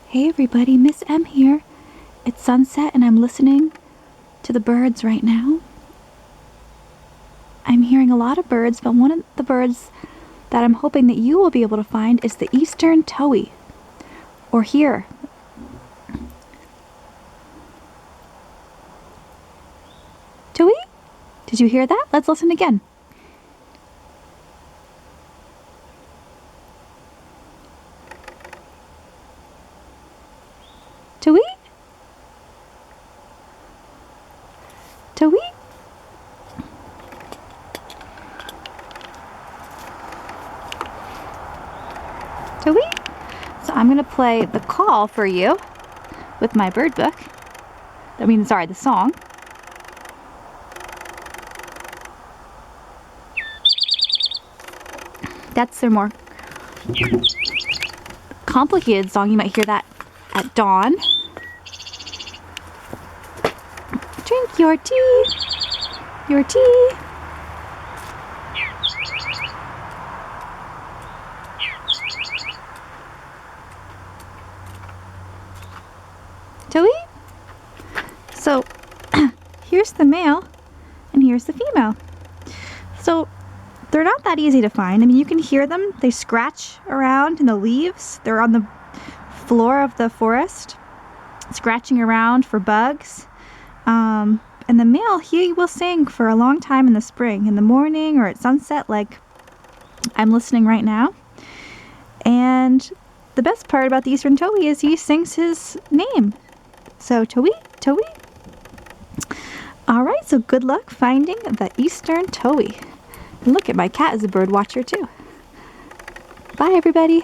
Hey everybody, Miss M here. It's sunset and I'm listening to the birds right now. I'm hearing a lot of birds, but one of the birds that I'm hoping that you will be able to find is the Eastern Towhee, or here. Tow-hee? Did you hear that? Let's listen again. Tow-hee? Tow-hee? Tow-hee? So I'm going to play the call for you with my bird book. The song. That's their more complicated song. You might hear that at dawn. Drink your tea. Your tea. Tow-hee? So here's the male and here's the female. So they're not that easy to find. I mean, you can hear them. They scratch around in the leaves. They're on the floor of the forest, scratching around for bugs. And the male, he will sing for a long time in the spring, in the morning or at sunset, like I'm listening right now. And the best part about the Eastern Towhee is he sings his name. So Tow-hee, Tow-hee. All right, so good luck finding the Eastern Towhee. And look, at my cat is a bird watcher too. Bye, everybody.